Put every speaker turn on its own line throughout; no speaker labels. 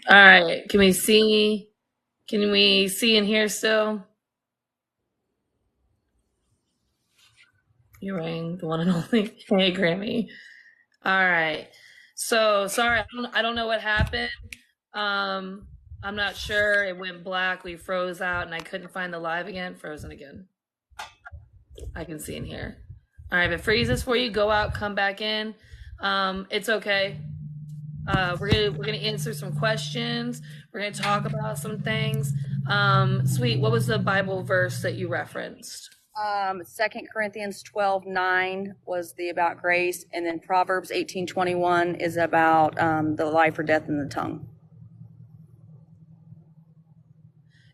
All right. Can we see? Can we see and hear still? You rang the one and only. Hey, Grammy. All right. So sorry, I don't know what happened. Um, I'm not sure. It went black. We froze out, and I couldn't find the live again. Frozen again. I can see and hear. All right. If it freezes for you, go out, come back in. It's okay. We're gonna answer some questions. We're gonna talk about some things. Sweet, what was the Bible verse that you referenced?
2 Corinthians 12:9 was the about grace, and then Proverbs 18:21 is about the life or death in the tongue.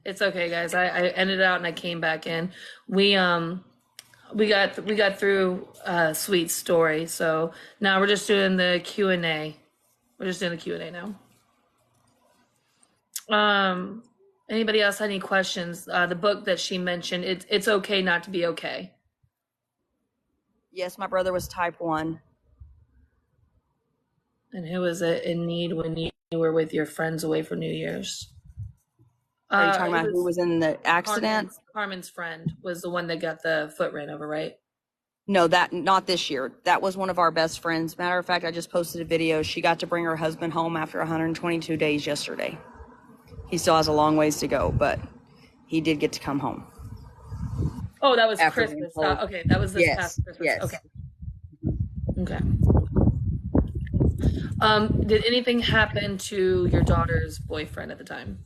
It's okay, guys. I ended out and I came back in. We got through Sweet's story, so now we're just doing the Q&A. We're just doing the Q&A now. Anybody else had any questions? The book that she mentioned, it's okay not to be okay.
Yes, my brother was type 1.
And who was it in need when you were with your friends away for New Year's?
Are you talking about who was in the accident?
Carmen's friend was the one that got the foot ran over, right?
No, not this year. That was one of our best friends. Matter of fact, I just posted a video. She got to bring her husband home after 122 days yesterday. He still has a long ways to go, but he did get to come home.
Oh, that was Christmas. Okay, that was this past Christmas.
Yes.
Okay. Okay. Did anything happen to your daughter's boyfriend at the time?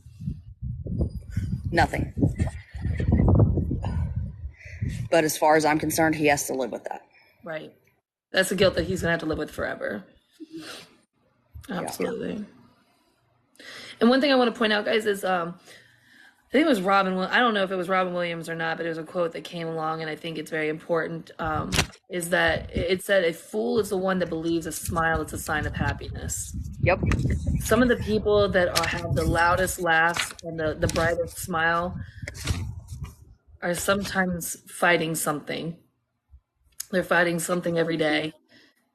Nothing. But as far as I'm concerned, he has to live with that.
Right. That's a guilt that he's gonna have to live with forever. Absolutely. Yeah. And one thing I want to point out, guys, is I think it was I don't know if it was Robin Williams or not, but it was a quote that came along, and I think it's very important, is that it said, a fool is the one that believes a smile is a sign of happiness.
Yep.
Some of the people that have the loudest laughs and the brightest smile are sometimes fighting something. They're fighting something every day.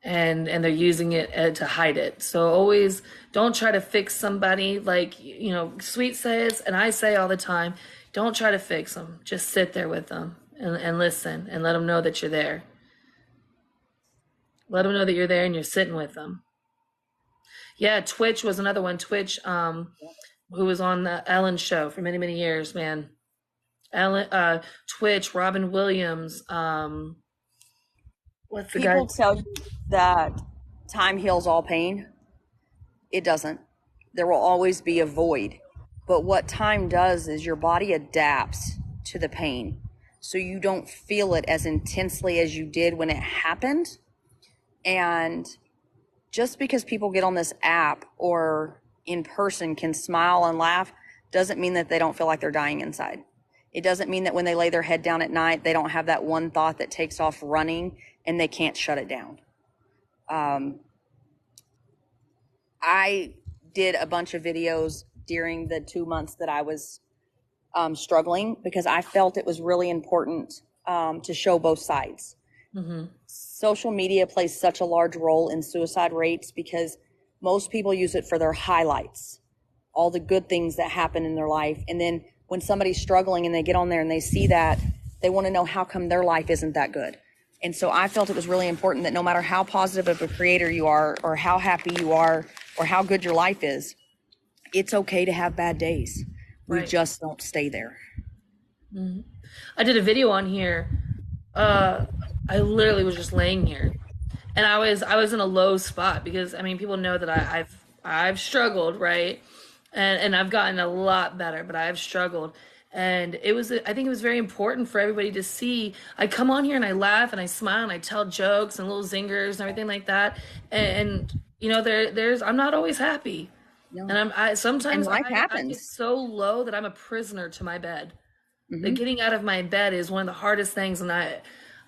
And they're using it to hide it. So always don't try to fix somebody. Like, Sweet says, and I say all the time, don't try to fix them. Just sit there with them and listen and let them know that you're there. Let them know that you're there and you're sitting with them. Yeah, Twitch was another one. Twitch, who was on the Ellen show for many, many years, man. Twitch, Robin Williams, what's the guy?
People tell you that time heals all pain. It doesn't. There will always be a void. But what time does is your body adapts to the pain. So you don't feel it as intensely as you did when it happened. And just because people get on this app or in person can smile and laugh doesn't mean that they don't feel like they're dying inside. It doesn't mean that when they lay their head down at night, they don't have that one thought that takes off running and they can't shut it down. I did a bunch of videos during the 2 months that I was struggling because I felt it was really important to show both sides. Mm-hmm. Social media plays such a large role in suicide rates because most people use it for their highlights, all the good things that happen in their life. And then when somebody's struggling and they get on there and they see that, they want to know how come their life isn't that good. And so I felt it was really important that no matter how positive of a creator you are or how happy you are or how good your life is, it's okay to have bad days. Right. We just don't stay there.
Mm-hmm. I did a video on here. I literally was just laying here and I was in a low spot because people know that I've struggled, right? And I've gotten a lot better, but I've struggled. And I think it was very important for everybody to see. I come on here and I laugh and I smile and I tell jokes and little zingers and everything like that. And I'm not always happy. No. And sometimes
life happens.
I get so low that I'm a prisoner to my bed. Mm-hmm. That getting out of my bed is one of the hardest things. And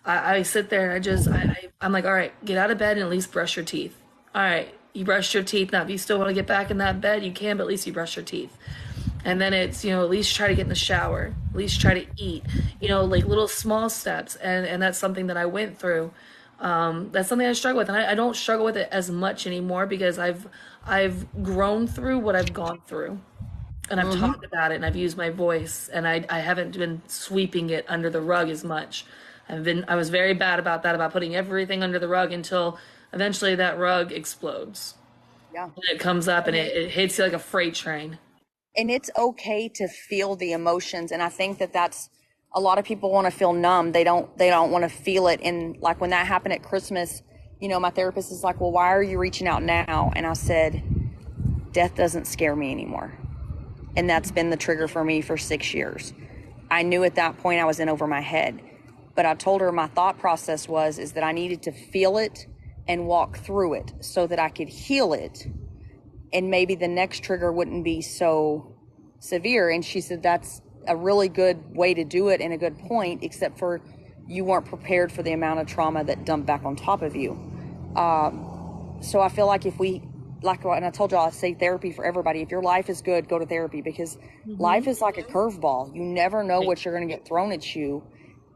I sit there and I'm like, all right, get out of bed and at least brush your teeth. All right, you brushed your teeth. Now, if you still want to get back in that bed, you can, but at least you brush your teeth. And then it's, at least try to get in the shower, at least try to eat, like little small steps. And that's something that I went through. That's something I struggle with. And I don't struggle with it as much anymore because I've I've grown through what I've gone through, and I've
Mm-hmm.
talked about it, and I've used my voice, and I haven't been sweeping it under the rug as much. I was very bad about that, about putting everything under the rug until eventually that rug explodes.
Yeah.
And it comes up and
And
it hits you like a freight train.
it's okay to feel the emotions, and I think that that's a lot of people want to feel numb. They don't want to feel it. And like when that happened at Christmas, my therapist is like, well, why are you reaching out now? And I said, death doesn't scare me anymore. And that's been the trigger for me for 6 years. I knew at that point I was in over my head, but I told her my thought process is that I needed to feel it and walk through it so that I could heal it, and maybe the next trigger wouldn't be so severe. And she said that's a really good way to do it and a good point, except for you weren't prepared for the amount of trauma that dumped back on top of you. So I feel like if we, like, and I told y'all, I say therapy for everybody. If your life is good, go to therapy, because life
Hmm.
is like a curveball. You never know what you're going to get thrown at you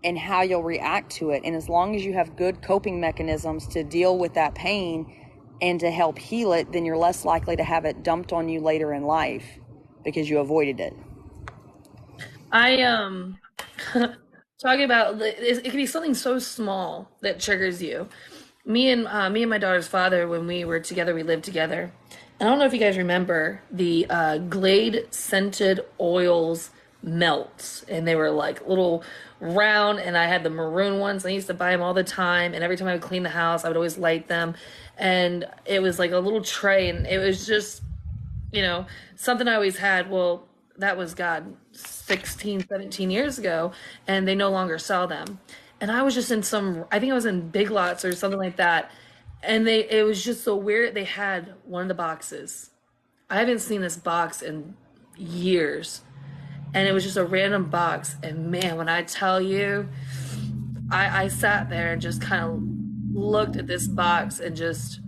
and how you'll react to it. And as long as you have good coping mechanisms to deal with that pain and to help heal it, then you're less likely to have it dumped on you later in life because you avoided it.
I talking about it can be something so small that triggers you. Me and my daughter's father, when we were together, we lived together. I don't know if you guys remember the Glade scented oils melts, and they were like little round, and I had the maroon ones. I used to buy them all the time, and every time I would clean the house, I would always light them. And it was like a little tray, and it was just, something I always had. Well, that was, God, 16, 17 years ago, and they no longer sell them. And I was just in I think I was in Big Lots or something like that. And it was just so weird. They had one of the boxes. I haven't seen this box in years. And it was just a random box. And man, when I tell you, I sat there and just kind of looked at this box and just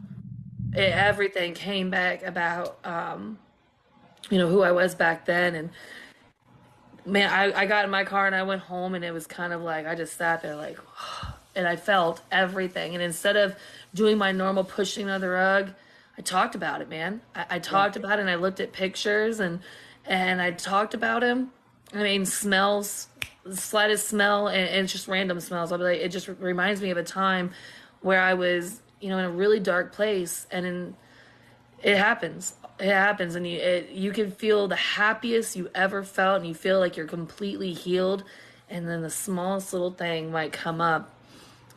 everything came back about who I was back then. And man, I got in my car and I went home, and it was kind of like I just sat there like, and I felt everything. And instead of doing my normal pushing under the rug, I talked about it, man. I
Yeah.
talked about it, and I looked at pictures, and I talked about him. I mean, smells, the slightest smell, and it's just random smells. I'll be like, it just reminds me of a time where I was, in a really dark place, and it happens. It happens, and you can feel the happiest you ever felt, and you feel like you're completely healed, and then the smallest little thing might come up,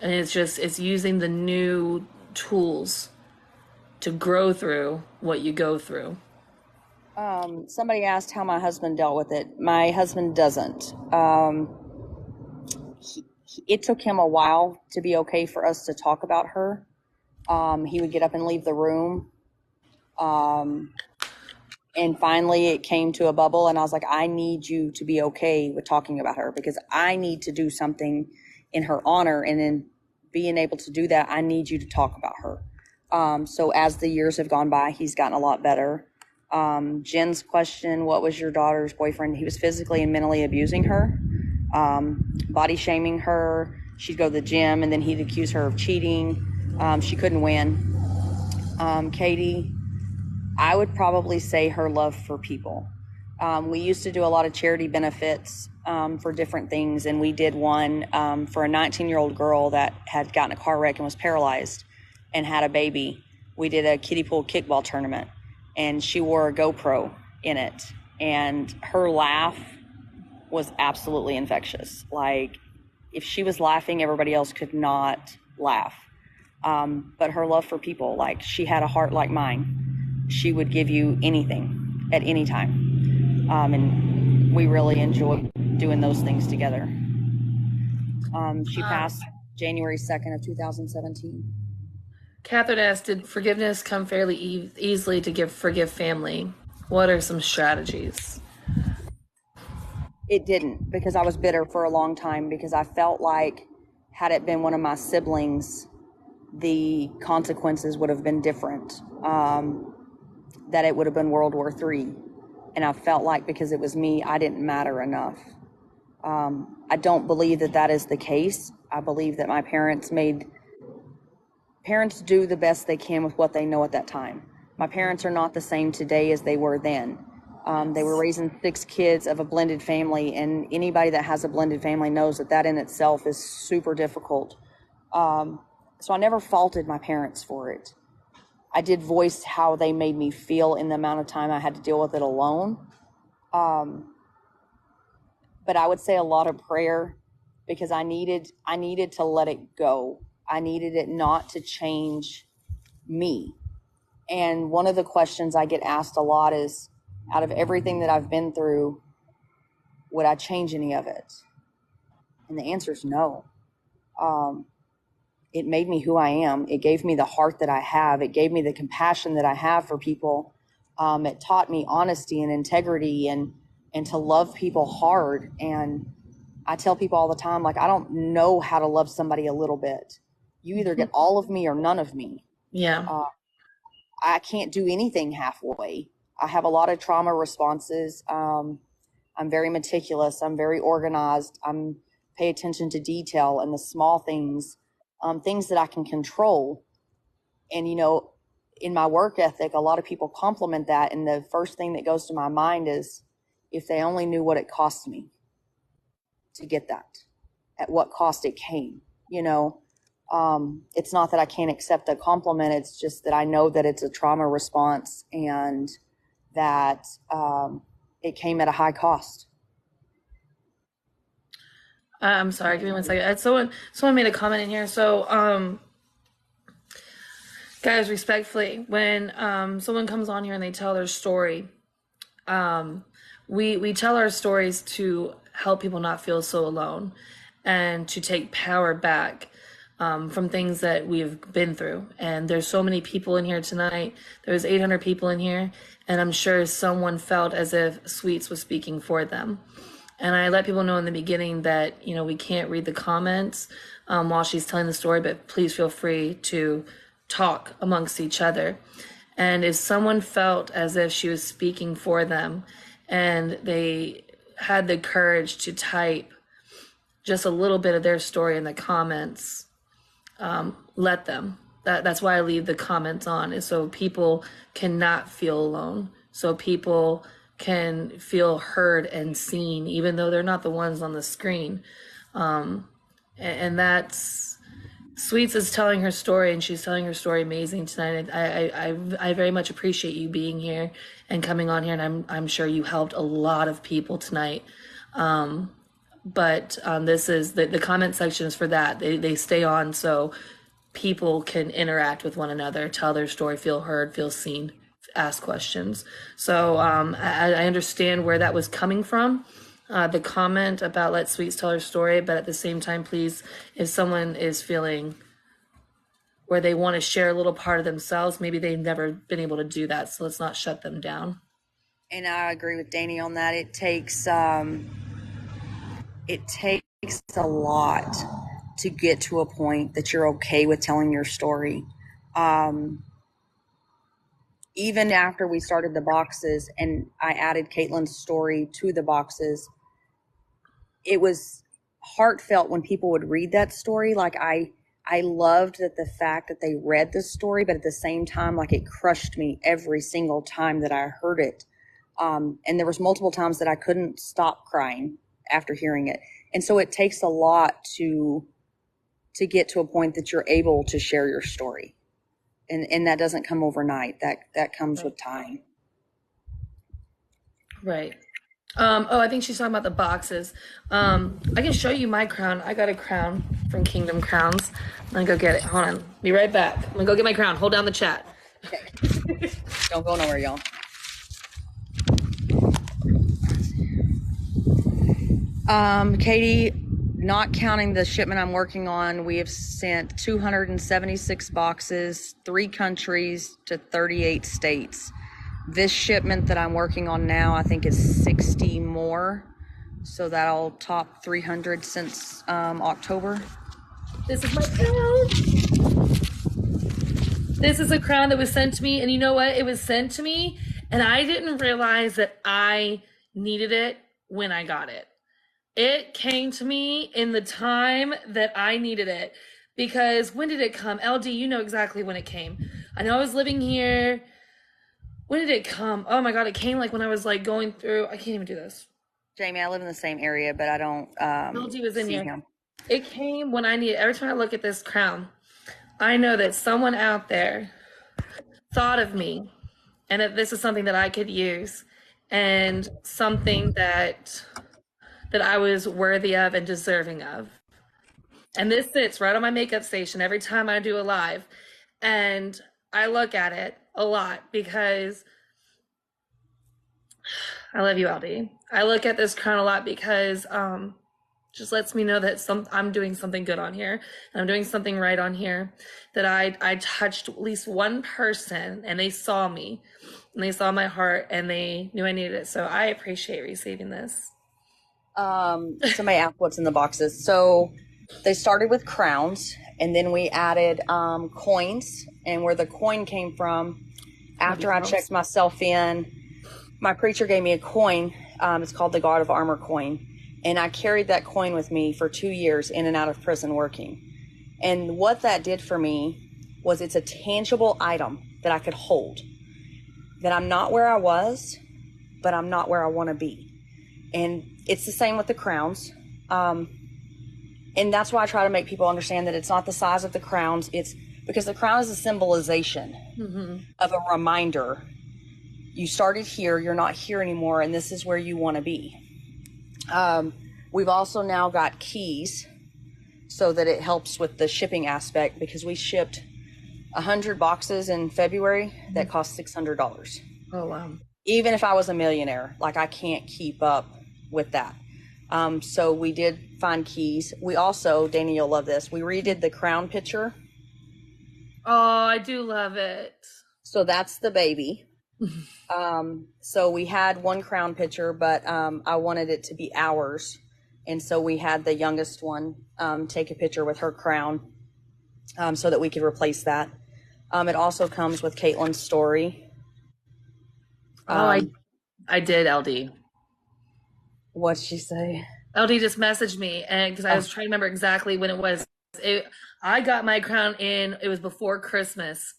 and it's using the new tools to grow through what you go through.
Somebody asked how my husband dealt with it. My husband doesn't. It took him a while to be okay for us to talk about her. He would get up and leave the room. Um, and finally it came to a bubble, and I was like, I need you to be okay with talking about her, because I need to do something in her honor. And in being able to do that, I need you to talk about her. So as the years have gone by, he's gotten a lot better. Jen's question, what was your daughter's boyfriend? He was physically and mentally abusing her, body shaming her. She'd go to the gym, and then he'd accuse her of cheating. She couldn't win. Katie, I would probably say her love for people. We used to do a lot of charity benefits for different things, and we did one for a 19-year-old girl that had gotten a car wreck and was paralyzed and had a baby. We did a kiddie pool kickball tournament, and she wore a GoPro in it, and her laugh was absolutely infectious. Like, if she was laughing, everybody else could not laugh. But her love for people, like, she had a heart like mine. She would give you anything at any time. And we really enjoyed doing those things together. She
Um,
passed January 2nd of 2017.
Catherine asked, "Did forgiveness come fairly easily to forgive family? What are some strategies?"
It didn't, because I was bitter for a long time, because I felt like had it been one of my siblings, the consequences would have been different. That it would have been World War III. And I felt like because it was me, I didn't matter enough. I don't believe that that is the case. I believe that my parents do the best they can with what they know at that time. My parents are not the same today as they were then. They were raising 6 kids of a blended family, and anybody that has a blended family knows that that in itself is super difficult. So I never faulted my parents for it. I did voice how they made me feel in the amount of time I had to deal with it alone. But I would say a lot of prayer, because I needed to let it go. I needed it not to change me. And one of the questions I get asked a lot is, out of everything that I've been through, would I change any of it? And the answer is no. It made me who I am. It gave me the heart that I have. It gave me the compassion that I have for people. It taught me honesty and integrity, and to love people hard. And I tell people all the time, like, I don't know how to love somebody a little bit. You either get all of me or none of me.
Yeah.
I can't do anything halfway. I have a lot of trauma responses. I'm very meticulous. I'm very organized. I'm pay attention to detail and the small things, things that I can control. And, in my work ethic, a lot of people compliment that. And the first thing that goes to my mind is, if they only knew what it cost me to get that, at what cost it came. It's not that I can't accept a compliment. It's just that I know that it's a trauma response, and that it came at a high cost.
I'm sorry, give me one second. Someone made a comment in here. So, guys, respectfully, when someone comes on here and they tell their story, we tell our stories to help people not feel so alone, and to take power back from things that we've been through. And there's so many people in here tonight. There's 800 people in here, and I'm sure someone felt as if Sweets was speaking for them. And I let people know in the beginning that, we can't read the comments while she's telling the story, but please feel free to talk amongst each other. And if someone felt as if she was speaking for them, and they had the courage to type just a little bit of their story in the comments, let them. That's why I leave the comments on, is so people cannot feel alone. So people can feel heard and seen, even though they're not the ones on the screen. And that's, Sweets is telling her story, and she's telling her story amazing tonight. I very much appreciate you being here and coming on here, and I'm sure you helped a lot of people tonight. But this is the comment section is for that. They stay on so people can interact with one another, tell their story, feel heard, feel seen, ask questions. So I understand where that was coming from, the comment about let Sweets tell her story. But at the same time, please, if someone is feeling where they want to share a little part of themselves, maybe they've never been able to do that. So let's not shut them down.
And I agree with Danny on that. It takes a lot to get to a point that you're okay with telling your story. Even after we started the boxes and I added Caitlin's story to the boxes, it was heartfelt when people would read that story. Like, I loved that the fact that they read the story, but at the same time, like, it crushed me every single time that I heard it. And there was multiple times that I couldn't stop crying after hearing it. And so it takes a lot to get to a point that you're able to share your story. And that doesn't come overnight. That comes with time.
Right. I think she's talking about the boxes. I can show you my crown. I got a crown from Kingdom Crowns. I'm gonna go get it. Hold on. Be right back. I'm gonna go get my crown. Hold down the chat.
Okay. Don't go nowhere, y'all. Katie, not counting the shipment I'm working on, we have sent 276 boxes, 3 countries to 38 states. This shipment that I'm working on now, I think, is 60 more. So that'll top 300 since October.
This is my crown. This is a crown that was sent to me. And you know what? It was sent to me, and I didn't realize that I needed it when I got it. It came to me in the time that I needed it. Because when did it come? LD, you know exactly when it came. I know I was living here. When did it come? Oh my God, it came like when I was like going through, I can't even do this.
Jamie, I live in the same area, but I don't
LG was in
see
here.
him.
It came when I needed, every time I look at this crown, I know that someone out there thought of me and that this is something that I could use and something that I was worthy of and deserving of. And this sits right on my makeup station every time I do a live. And I look at it a lot because I love you, LD. I look at this crown a lot because just lets me know that I'm doing something good on here and I'm doing something right on here. That I touched at least one person and they saw me and they saw my heart and they knew I needed it. So I appreciate receiving this.
Somebody asked what's in the boxes. So they started with crowns, and then we added coins. And where the coin came from, after I checked myself in, my preacher gave me a coin. It's called the God of Armor coin. And I carried that coin with me for 2 years in and out of prison working. And what that did for me was it's a tangible item that I could hold. That I'm not where I was, but I'm not where I want to be. And it's the same with the crowns. And that's why I try to make people understand that it's not the size of the crowns. It's because the crown is a symbolization of a reminder. You started here, you're not here anymore, and this is where you want to be. We've also now got keys so that it helps with the shipping aspect, because we shipped 100 boxes in February that cost $600.
Oh, wow.
Even if I was a millionaire, like, I can't keep up with that. So we did find keys. We also, Dana, you'll love this, we redid the crown picture.
Oh, I do love it.
So that's the baby. So we had one crown picture, but I wanted it to be ours. And so we had the youngest one take a picture with her crown so that we could replace that. It also comes with Caitlin's story.
I did, LD.
What'd she say?
LD just messaged me, and because I was trying to remember exactly when it was. I got my crown in, it was before Christmas.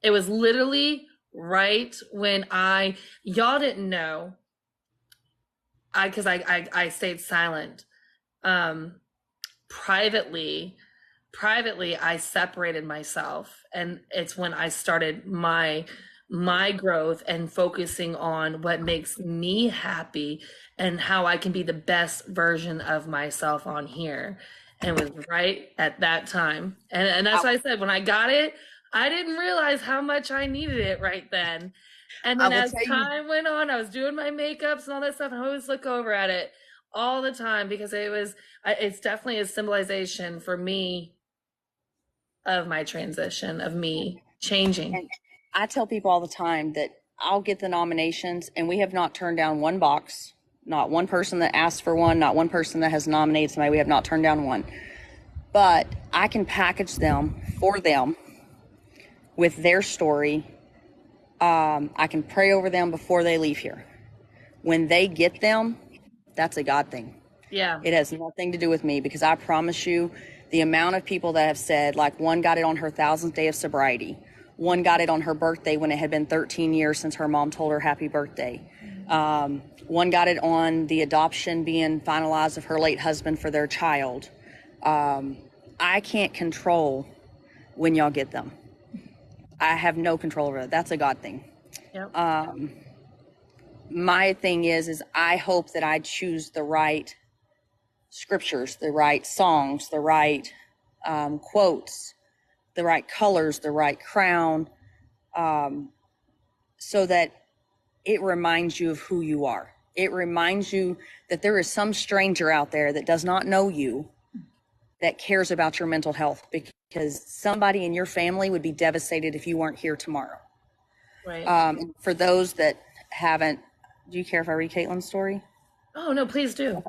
It was literally right when y'all didn't know, because I stayed silent. Privately, I separated myself, and it's when I started my growth and focusing on what makes me happy and how I can be the best version of myself on here. And it was right at that time. And that's why I said, when I got it, I didn't realize how much I needed it right then. And then as time went on, I was doing my makeups and all that stuff, and I always look over at it all the time because it's definitely a symbolization for me of my transition, of me changing.
And I tell people all the time that I'll get the nominations, and we have not turned down one box, not one person that asked for one, not one person that has nominated somebody. We have not turned down one. But I can package them for them with their story. I can pray over them before they leave here. When they get them, that's a God thing.
Yeah.
It has nothing to do with me, because I promise you, the amount of people that have said, like, one got it on her 1,000th day of sobriety. One got it on her birthday when it had been 13 years since her mom told her happy birthday. One got it on the adoption being finalized of her late husband for their child. I can't control when y'all get them. I have no control over that. That's a God thing.
Yep.
My thing is I hope that I choose the right scriptures, the right songs, the right quotes, the right colors, the right crown, so that it reminds you of who you are. It reminds you that there is some stranger out there that does not know you that cares about your mental health, because somebody in your family would be devastated if you weren't here tomorrow.
Right.
For those that haven't, do you care if I read Caitlin's story?
Oh, no, please do.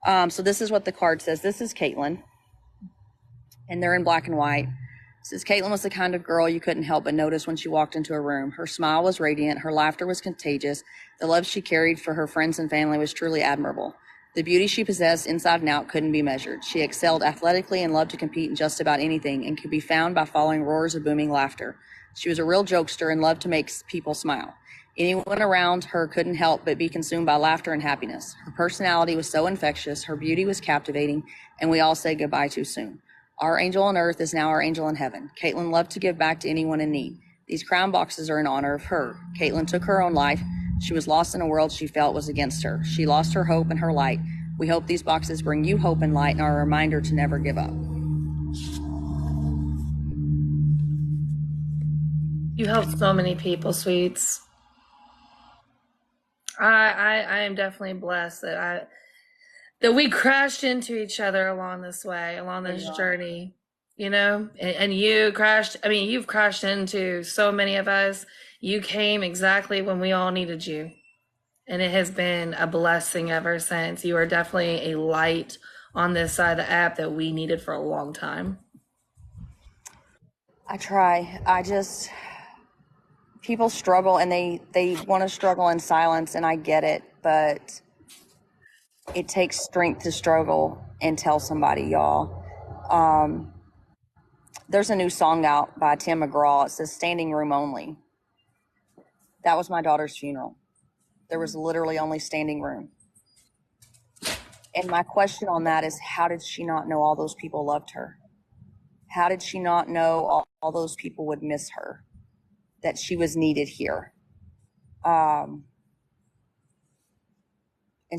So this is what the card says. This is Caitlin, and they're in black and white. It says, Caitlin was the kind of girl you couldn't help but notice when she walked into a room. Her smile was radiant. Her laughter was contagious. The love she carried for her friends and family was truly admirable. The beauty she possessed inside and out couldn't be measured. She excelled athletically and loved to compete in just about anything, and could be found by following roars of booming laughter. She was a real jokester and loved to make people smile. Anyone around her couldn't help but be consumed by laughter and happiness. Her personality was so infectious, her beauty was captivating, and we all said goodbye too soon. Our angel on earth is now our angel in heaven. Caitlin loved to give back to anyone in need. These crown boxes are in honor of her. Caitlin took her own life. She was lost in a world she felt was against her. She lost her hope and her light. We hope these boxes bring you hope and light and are a reminder to never give up.
You helped so many people, Sweets. I am definitely blessed that we crashed into each other along this way, along this journey, you know, and you crashed. I mean, you've crashed into so many of us. You came exactly when we all needed you. And it has been a blessing ever since. You are definitely a light on this side of the app that we needed for a long time.
I try. People struggle and they want to struggle in silence, and I get it, but it takes strength to struggle and tell somebody, y'all. There's a new song out by Tim McGraw. It says "Standing Room Only." That was my daughter's funeral. There was literally only standing room. And my question on that is, how did she not know all those people loved her? How did she not know all those people would miss her? That she was needed here? And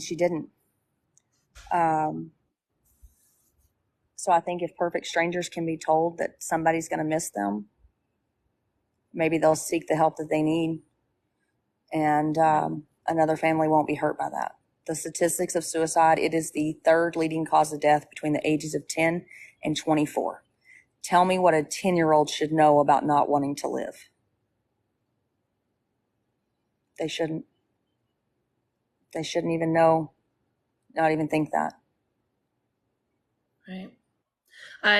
she didn't. So I think if perfect strangers can be told that somebody's going to miss them, maybe they'll seek the help that they need. And another family won't be hurt by that. The statistics of suicide, it is the third leading cause of death between the ages of 10 and 24. Tell me what a 10-year-old should know about not wanting to live. They shouldn't. They shouldn't even know, not even think that.
Right. I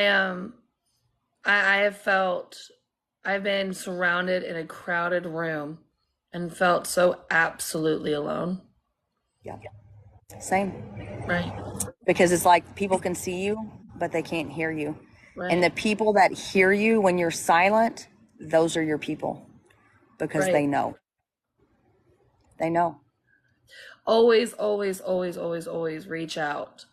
have felt, I've been surrounded in a crowded room and felt so absolutely alone.
Yeah. Same.
Right.
Because it's like people can see you, but they can't hear you.
Right.
And the people that hear you when you're silent, those are your people, because
Right.
they know. They know.
Always, always, always, always, always reach out.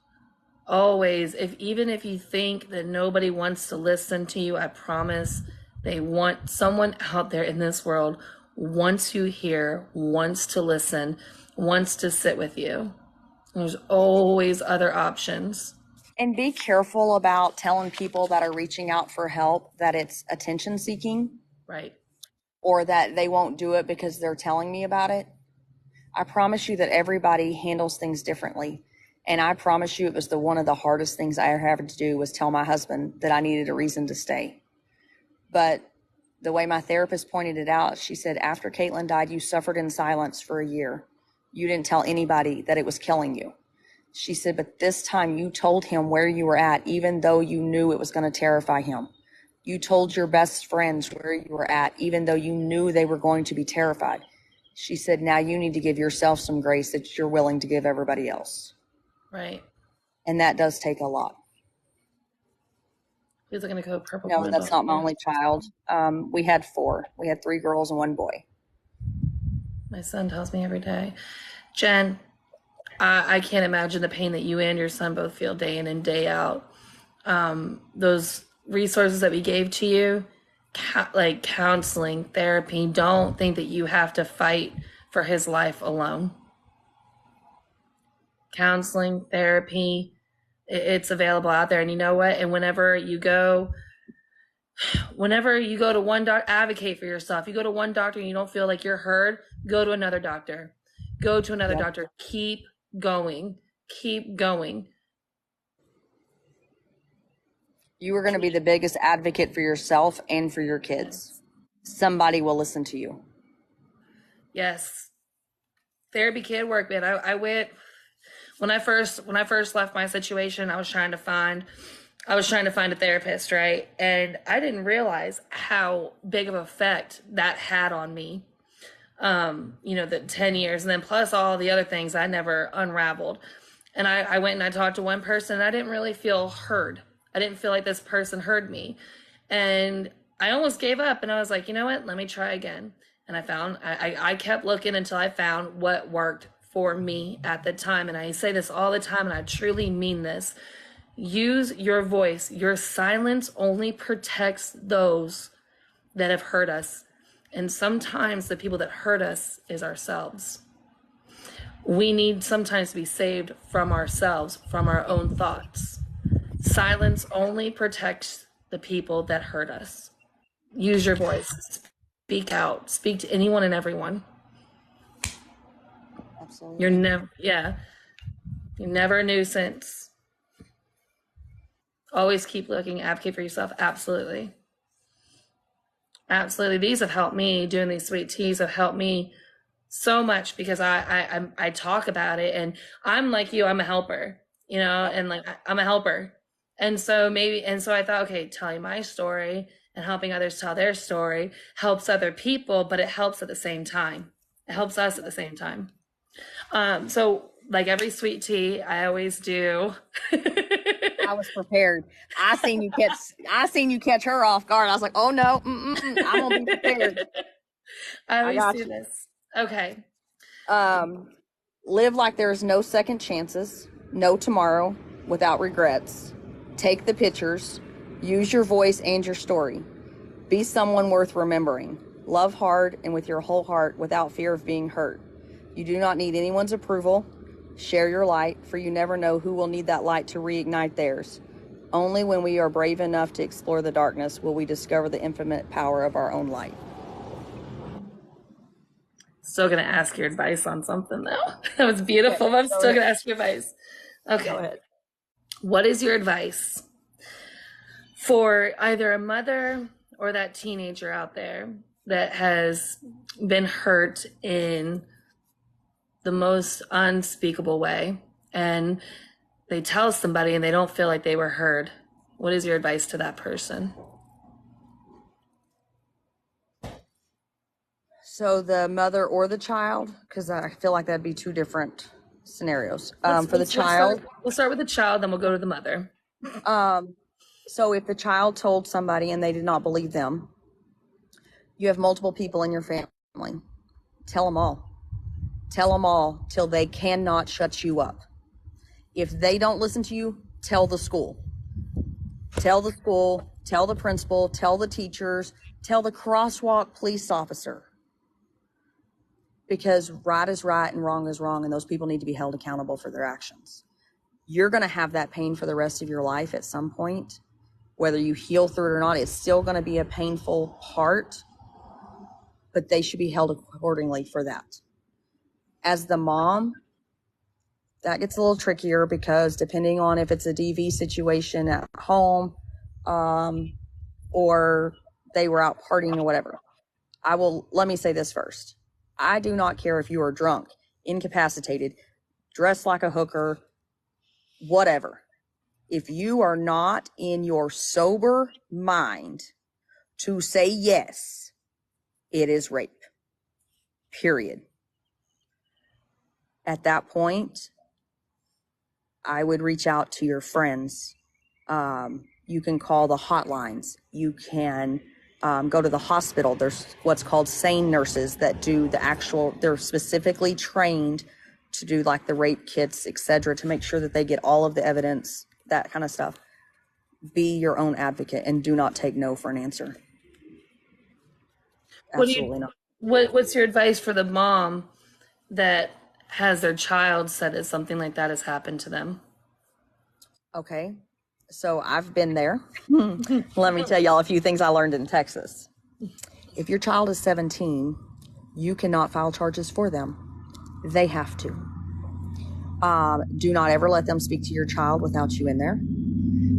Always. Even if you think that nobody wants to listen to you, I promise they want someone out there in this world wants you here, wants to listen, wants to sit with you. There's always other options.
And be careful about telling people that are reaching out for help that it's attention seeking.
Right.
Or that they won't do it because they're telling me about it. I promise you that everybody handles things differently. And I promise you it was one of the hardest things I ever had to do was tell my husband that I needed a reason to stay. But the way my therapist pointed it out, she said, after Caitlin died, you suffered in silence for a year. You didn't tell anybody that it was killing you. She said, but this time you told him where you were at, even though you knew it was going to terrify him. You told your best friends where you were at, even though you knew they were going to be terrified. She said, now you need to give yourself some grace that you're willing to give everybody else.
Right.
And that does take a lot.
Who's going to go purple?
No, that's not my only child. We had 4. We had 3 girls and 1 boy.
My son tells me every day. Jen, I can't imagine the pain that you and your son both feel day in and day out. Those resources that we gave to you, like counseling, therapy, don't think that you have to fight for his life alone. Counseling, therapy, it's available out there. And you know what? And whenever you go to one doctor, advocate for yourself. You go to one doctor and you don't feel like you're heard, go to another doctor. Go to another doctor. Keep going. Keep going.
You are going to be the biggest advocate for yourself and for your kids. Somebody will listen to you.
Yes. Therapy can work, man. I went when I first left my situation, I was trying to find a therapist, right? And I didn't realize how big of an effect that had on me. The 10 years, and then plus all the other things I never unraveled. And I went and I talked to one person and I didn't really feel heard. I didn't feel like this person heard me. And I almost gave up and I was like, you know what? Let me try again. And I kept looking until I found what worked for me at the time. And I say this all the time, and I truly mean this. Use your voice. Your silence only protects those that have hurt us. And sometimes the people that hurt us is ourselves. We need sometimes to be saved from ourselves, from our own thoughts. Silence only protects the people that hurt us. Use your voice. Speak out. Speak to anyone and everyone.
Absolutely.
You're never a nuisance. Always keep looking, advocate for yourself. Absolutely. Absolutely. These have helped me. Doing these sweet teas have helped me so much, because I talk about it, and I'm like you, I'm a helper, and like I'm a helper. And so I thought, okay, telling my story and helping others tell their story helps other people, but it helps at the same time. It helps us at the same time. So like every sweet tea, I always do.
I was prepared. I seen you catch her off guard. I was like, oh no, I'm gonna be prepared.
I always
got
do
you.
this. Okay.
Live like there's no second chances, no tomorrow, without regrets. Take the pictures. Use your voice and your story. Be someone worth remembering. Love hard and with your whole heart without fear of being hurt. You do not need anyone's approval. Share your light, for you never know who will need that light to reignite theirs. Only when we are brave enough to explore the darkness will we discover the infinite power of our own light.
Still gonna ask your advice on something though. That was beautiful. But I'm still gonna ask your advice. Okay.
Go ahead.
What is your advice for either a mother or that teenager out there that has been hurt in the most unspeakable way, and they tell somebody and they don't feel like they were heard? What is your advice to that person?
So the mother or the child, because I feel like that'd be two different scenarios. For the child,
we'll start with the child, then we'll go to the mother.
So if the child told somebody and they did not believe them, you have multiple people in your family. Tell them all. Tell them all till they cannot shut you up. If they don't listen to you, tell the school. Tell the school, tell the principal, tell the teachers, tell the crosswalk police officer. Because right is right and wrong is wrong, and those people need to be held accountable for their actions. You're going to have that pain for the rest of your life at some point. Whether you heal through it or not, it's still going to be a painful part, but they should be held accordingly for that. As the mom, that gets a little trickier, because depending on if it's a DV situation at home, or they were out partying or whatever. Let me say this first. I do not care if you are drunk, incapacitated, dressed like a hooker, whatever. If you are not in your sober mind to say yes, it is rape. Period. At that point, I would reach out to your friends. You can call the hotlines. You can go to the hospital. There's what's called SANE nurses that do they're specifically trained to do like the rape kits, etc., to make sure that they get all of the evidence, that kind of stuff. Be your own advocate and do not take no for an answer. Absolutely not.
What's your advice for the mom that has their child said that something like that has happened to them?
Okay. So I've been there. Let me tell y'all a few things I learned in Texas. If your child is 17, you cannot file charges for them. They have to. Do not ever let them speak to your child without you in there,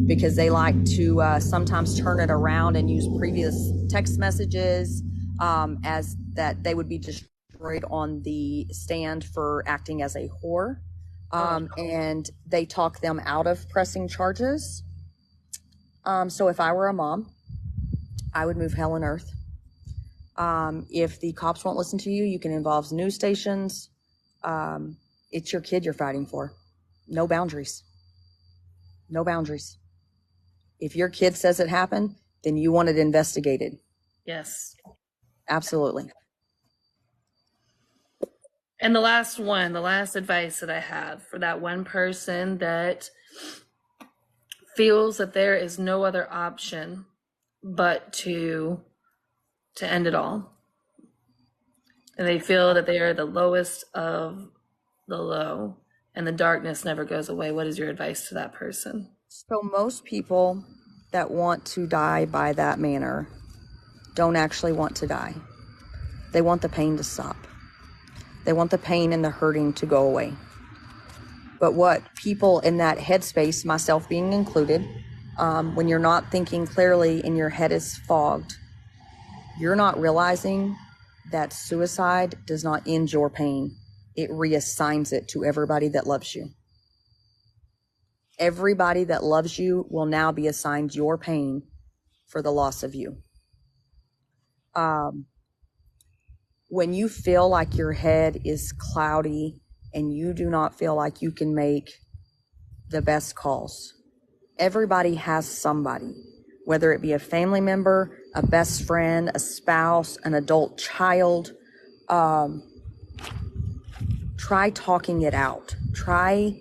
because they like to sometimes turn it around and use previous text messages as that they would be destroyed on the stand for acting as a whore. And they talk them out of pressing charges. So if I were a mom, I would move hell and earth. If the cops won't listen to you, you can involve news stations. It's your kid you're fighting for. No boundaries. No boundaries. If your kid says it happened, then you want it investigated.
Yes.
Absolutely.
And the last one, the last advice that I have for that one person that feels that there is no other option but to end it all. And they feel that they are the lowest of the low and the darkness never goes away. What is your advice to that person?
So most people that want to die by that manner don't actually want to die. They want the pain to stop. They want the pain and the hurting to go away. But what people in that headspace, myself being included, when you're not thinking clearly and your head is fogged, you're not realizing that suicide does not end your pain. It reassigns it to everybody that loves you. Everybody that loves you will now be assigned your pain for the loss of you. When you feel like your head is cloudy and you do not feel like you can make the best calls, everybody has somebody, whether it be a family member, a best friend, a spouse, an adult child. Try talking it out. Try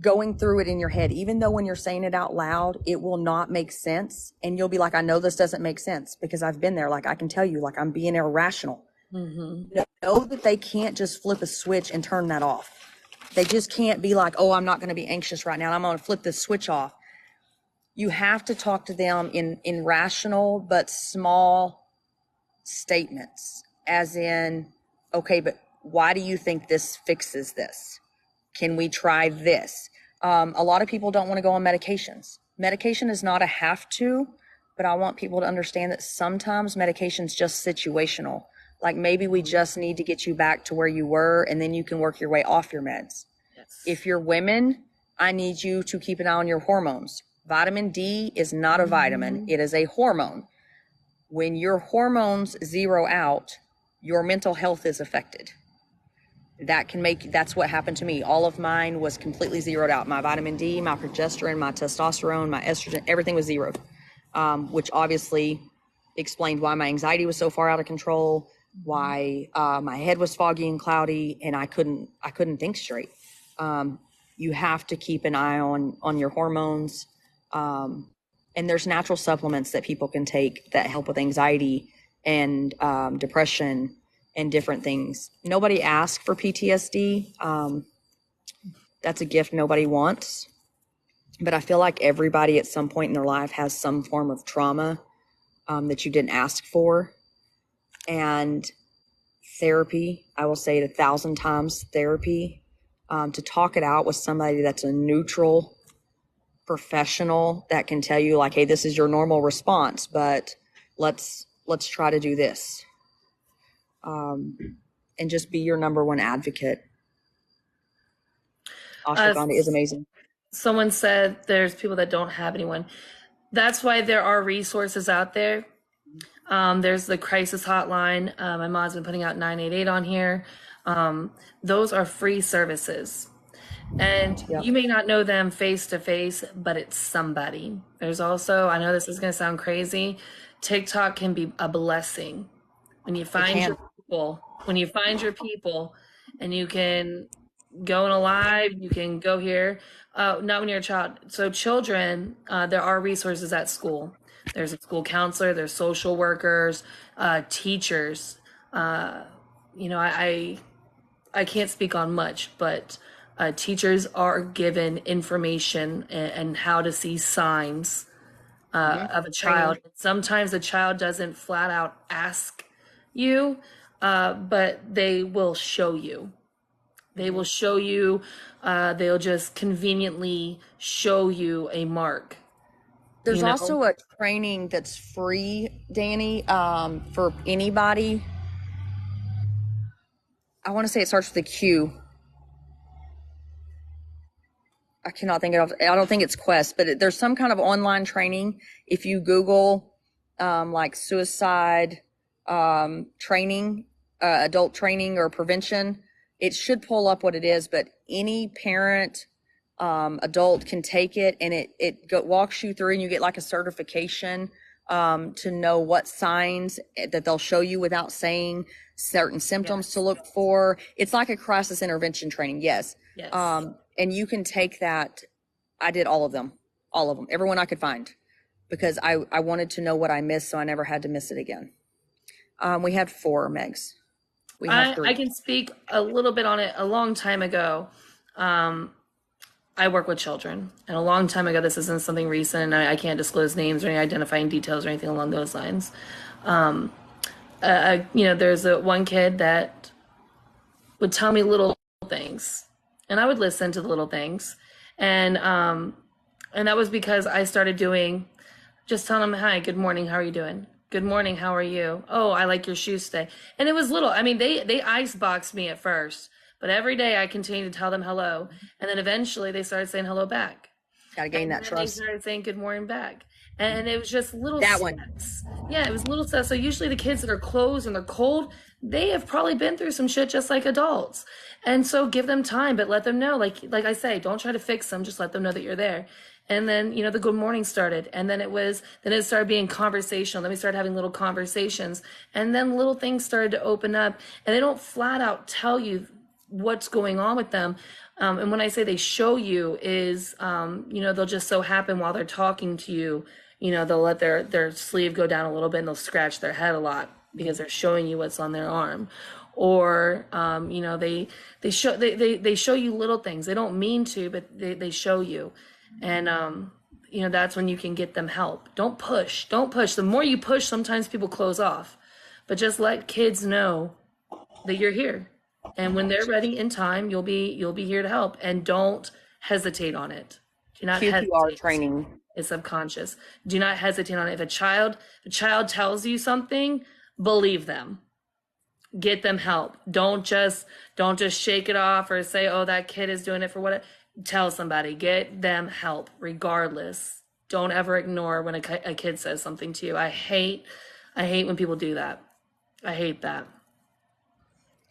going through it in your head, even though when you're saying it out loud, it will not make sense. And you'll be like, I know this doesn't make sense because I've been there. Like, I can tell you, like, I'm being irrational. Know that they can't just flip a switch and turn that off. They just can't be like, oh, I'm not going to be anxious right now. I'm going to flip this switch off. You have to talk to them in rational but small statements, as in, okay, but why do you think this fixes this? Can we try this? A lot of people don't want to go on medications. Medication is not a have to, but I want people to understand that sometimes medication's just situational. Like, maybe we just need to get you back to where you were, and then you can work your way off your meds.
Yes.
If you're women, I need you to keep an eye on your hormones. Vitamin D is not a vitamin. It is a hormone. When your hormones zero out, your mental health is affected. That's what happened to me. All of mine was completely zeroed out. My vitamin D, my progesterone, my testosterone, my estrogen, everything was zeroed, which obviously explained why my anxiety was so far out of control, why my head was foggy and cloudy, and I couldn't think straight. You have to keep an eye on your hormones. And there's natural supplements that people can take that help with anxiety and depression and different things. Nobody asked for PTSD. That's a gift nobody wants. But I feel like everybody at some point in their life has some form of trauma that you didn't ask for. And therapy, I will say it 1,000 times, therapy, to talk it out with somebody that's a neutral professional that can tell you, like, hey, this is your normal response, but let's try to do this. And just be your number one advocate. Ashwagandha is amazing.
Someone said there's people that don't have anyone. That's why there are resources out there. There's the crisis hotline. My mom's been putting out 988 on here. Those are free services. And you may not know them face to face, but it's somebody. There's also, I know this is going to sound crazy, TikTok can be a blessing. When you find your people, and you can go in a live, you can go here. Not when you're a child. So children, there are resources at school. There's a school counselor, there's social workers, teachers. I can't speak on much, but teachers are given information and how to see signs of a child. Sometimes the child doesn't flat out ask you, but they will show you. They will show you, they'll just conveniently show you a mark.
There's also a training that's free, Danny, for anybody. I want to say it starts with a Q. I cannot think of, I don't think it's Quest, but there's some kind of online training. If you Google like suicide training, adult training or prevention, it should pull up what it is, but any parent, adult can take it, and it walks you through, and you get like a certification to know what signs that they'll show you without saying, certain symptoms to
Yes.
look for. It's like a crisis intervention training, yes.
Yes.
And you can take that. I did all of them, everyone I could find, because I wanted to know what I missed so I never had to miss it again. We had 4, Megs. We have
I
3.
can speak a little bit on it. A long time ago, um, I work with children, and a long time ago, this isn't something recent. I can't disclose names or any identifying details or anything along those lines. There's one kid that would tell me little things, and I would listen to the little things, and that was because I started doing just telling him, "Hi, good morning, how are you doing? Good morning, how are you? Oh, I like your shoes today." And it was little. I mean, they ice boxed me at first, but every day I continued to tell them hello, and then eventually they started saying hello back.
Got to gain
And
that
then they
trust.
started saying good morning back. And it was just little
That one.
steps. Yeah, it was little steps. So usually the kids that are closed and they're cold, they have probably been through some shit just like adults. And so give them time, but let them know, like I say, don't try to fix them, just let them know that you're there. And then, the good morning started. And then it started being conversational. Then we started having little conversations. And then little things started to open up. And they don't flat out tell you what's going on with them. And when I say they show you is, they'll just so happen while they're talking to you, they'll let their sleeve go down a little bit and they'll scratch their head a lot because they're showing you what's on their arm. Or, they show you little things. They don't mean to, but they show you. And, that's when you can get them help. Don't push. The more you push, sometimes people close off, but just let kids know that you're here. And when they're ready in time, you'll be here to help. And don't hesitate on it. Do not
QPR
hesitate.
training.
It's subconscious. Do not hesitate on it. If a child tells you something, believe them. Get them help. Don't just shake it off or say, "Oh, that kid is doing it for what." Tell somebody. Get them help, regardless. Don't ever ignore when a kid says something to you. I hate when people do that. I hate that.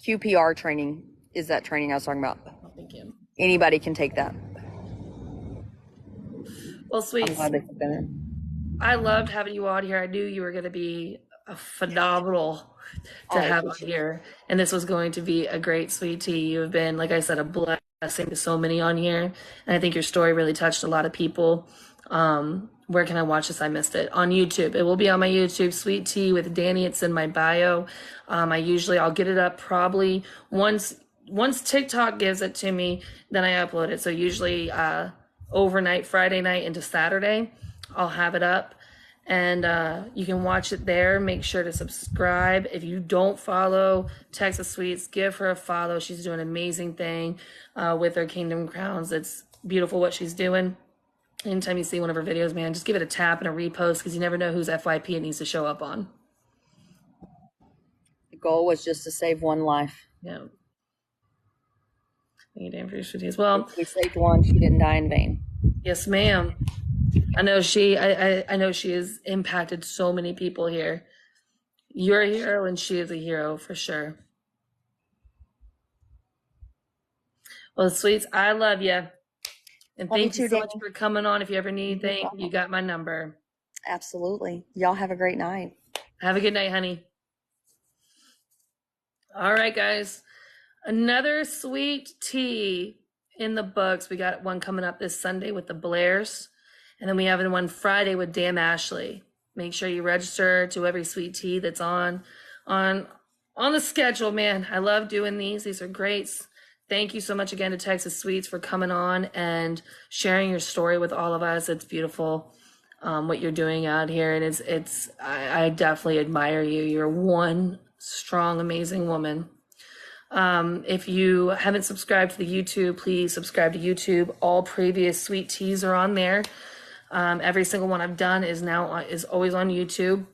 QPR training is that training I was talking about.
Oh, thank you.
Anybody can take that.
Well,
I'm
Sweets,
glad they put that in.
I loved having you on here. I knew you were going to be a phenomenal to have on here, and this was going to be a great sweet tea. You have been, like I said, a blessing to so many on here, and I think your story really touched a lot of people. Where can I watch this? I missed it. On YouTube. It will be on my YouTube, Sweet Tea with Danny. It's in my bio. I'll get it up probably once TikTok gives it to me, then I upload it. So usually overnight, Friday night into Saturday, I'll have it up. And you can watch it there. Make sure to subscribe. If you don't follow TexasSweets, give her a follow. She's doing an amazing thing with her Kingdom Crowns. It's beautiful what she's doing. Anytime you see one of her videos, man, just give it a tap and a repost because you never know whose FYP it needs to show up on.
The goal was just to save one life.
Yeah. Thank you, Dan, for your sweeties. Well,
we saved one. She didn't die in vain.
Yes, ma'am. I know I know she has impacted so many people here. You're a hero and she is a hero for sure. Well, Sweets, I love you. And thank you so much for coming on. If you ever need anything, you got my number.
Absolutely. Y'all have a great night.
Have a good night, honey. All right, guys. Another sweet tea in the books. We got one coming up this Sunday with the Blairs. And then we have one Friday with Dan Ashley. Make sure you register to every sweet tea that's on the schedule, man. I love doing these. These are great. Thank you so much again to TexasSweets for coming on and sharing your story with all of us. It's beautiful what you're doing out here, and I definitely admire you. You're one strong, amazing woman. If you haven't subscribed to the YouTube, please subscribe to YouTube. All previous sweet teas are on there. Every single one I've done is always on YouTube.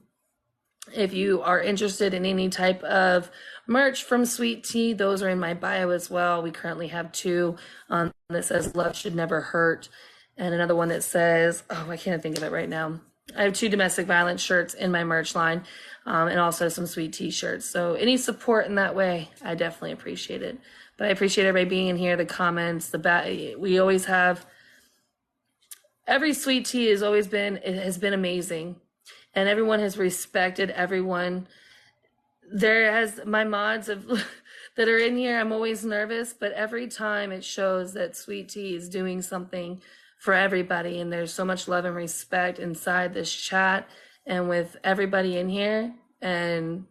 If you are interested in any type of merch from Sweet Tea, those are in my bio as well. We currently have 2 that says "Love Should Never Hurt," and another one that says, oh, I can't think of it right now. I have 2 domestic violence shirts in my merch line, and also some Sweet Tea shirts. So any support in that way, I definitely appreciate it. But I appreciate everybody being in here, the comments, we always have, every Sweet Tea has been amazing. and everyone has respected everyone. There has my mods of that are in here. I'm always nervous, but every time it shows that Sweet Tea is doing something for everybody, and there's so much love and respect inside this chat and with everybody in here. And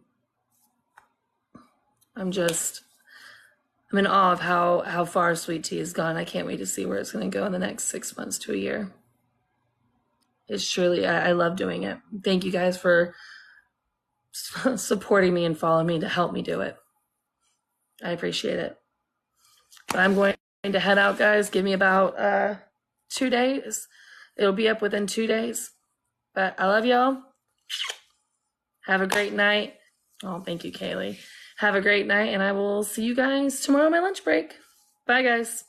I'm in awe of how far Sweet Tea has gone. I can't wait to see where it's going to go in the next 6 months to a year. It's truly, I love doing it. Thank you guys for supporting me and following me to help me do it. I appreciate it. But I'm going to head out, guys. Give me about 2 days. It'll be up within 2 days. But I love y'all. Have a great night. Oh, thank you, Kaylee. Have a great night, and I will see you guys tomorrow on my lunch break. Bye, guys.